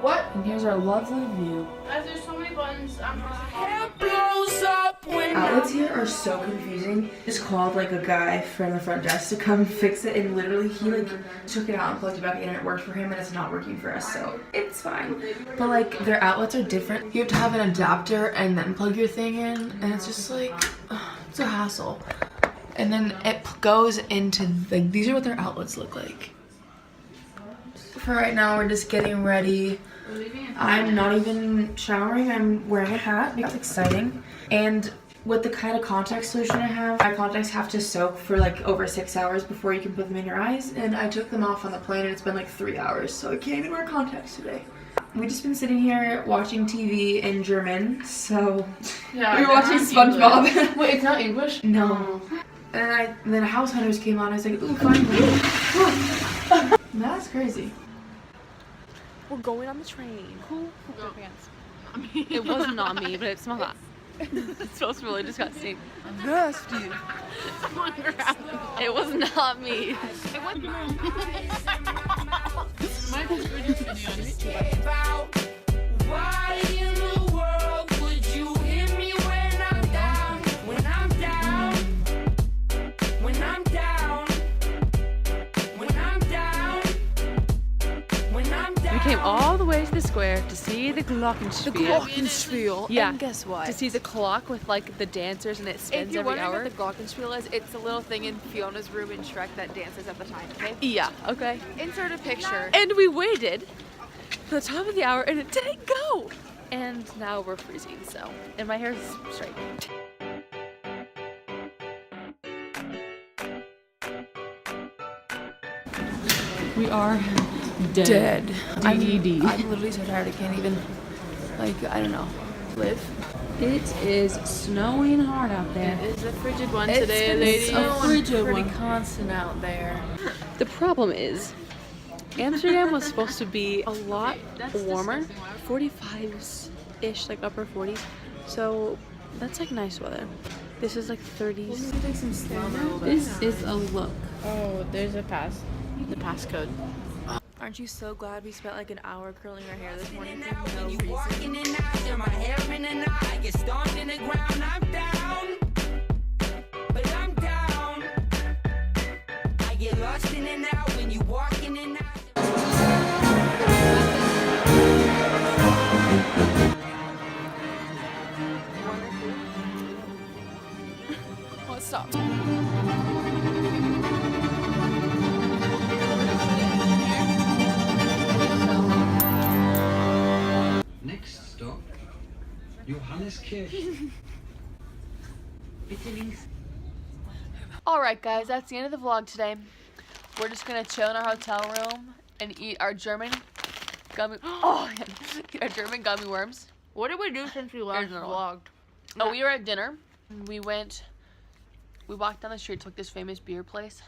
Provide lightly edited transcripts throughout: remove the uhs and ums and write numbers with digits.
What? And here's our lovely view. Guys, there's so many buttons. Outlets here are so confusing. Just called like a guy from the front desk to come fix it, and literally he like took it out and plugged it back in and it worked for him, and it's not working for us, so it's fine. But like their outlets are different. You have to have an adapter and then plug your thing in, and it's just like it's a hassle. And then it goes into like these are what their outlets look like. For right now, we're just getting ready. I'm not even showering. I'm wearing a hat. That's exciting. And with the kind of contact solution I have, my contacts have to soak for like over 6 hours before you can put them in your eyes. And I took them off on the plane and it's been like 3 hours, so I can't even wear contacts today. We've just been sitting here watching TV in German, so Yeah, we were watching SpongeBob. Wait, it's not English? No. And then House Hunters came on. I was like, ooh, finally. That's crazy. We're going on the train. Cool. No. It wasn't not me, but it smells bad. It smells really disgusting. Nasty. It was not me. Why in the world would you hit me when I'm down? When I'm down? When I'm down? When I'm down? When I'm down? We came all the way to the square to see the Glockenspiel. The Glockenspiel. Yeah. And guess what? To see the clock with like the dancers, and it If spins you're every wondering hour. what the Glockenspiel is, it's a little thing in Fiona's room in Shrek that dances at the time, okay? Yeah, okay. Insert a picture. And we waited for the top of the hour and it didn't go. And now we're freezing, so. And my hair's straight. We are dead. I'm literally so tired I can't even, like, I don't know, live. It is snowing hard out there. It's a frigid one It's today, been ladies. so frigid pretty one. constant out there. The problem is, Amsterdam was supposed to be a lot warmer, 45-ish, like upper 40s. So that's like nice weather. This is like 30s. Take some slow-mo. This is a look. Oh, there's a pass. The passcode. Aren't you so glad we spent like an hour curling our hair this morning Now for no when you reason? walking in and out, and my hair in and out, I get stomped in the ground. I'm down, but I'm down. I get lost in and out when you walk in and out. Let's stop. Next stop, Johanneskirchen. Alright guys, that's the end of the vlog today. We're just gonna chill in our hotel room and eat our German gummy eat our German gummy worms. What did we do since we last Here's another one. vlogged? Oh, we were at dinner. We walked down the street, took this famous beer place.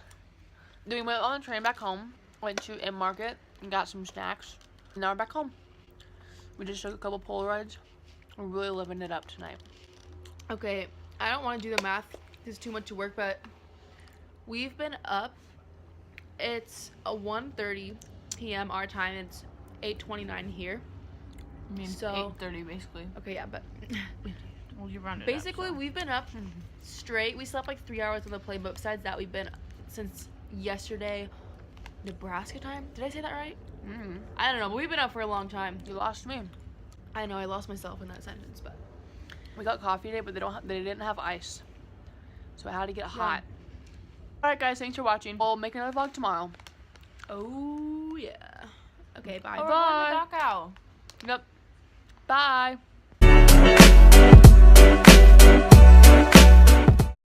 Then we went on the train back home, went to M Market and got some snacks. And now we're back home. We just took a couple Polaroids. We're really living it up tonight. Okay, I don't want to do the math. This is too much to work, but we've been up. It's a 1:30 p.m. our time. It's 8:29 here. I mean, So- 8:30 basically. Okay, yeah, but Well, you rounded basically up, so. we've been up straight. We slept like 3 hours on the plane, but besides that, we've been up since yesterday, Nebraska time. Did I say that right? I don't know, but we've been up for a long time. You lost me. I know I lost myself in that sentence, but We got coffee today, but they didn't have ice, so I had to get hot. All right, guys, thanks for watching. We'll make another vlog tomorrow. oh yeah. Okay, bye. Oh, we're Bye. going to Dachau. Yep. Bye.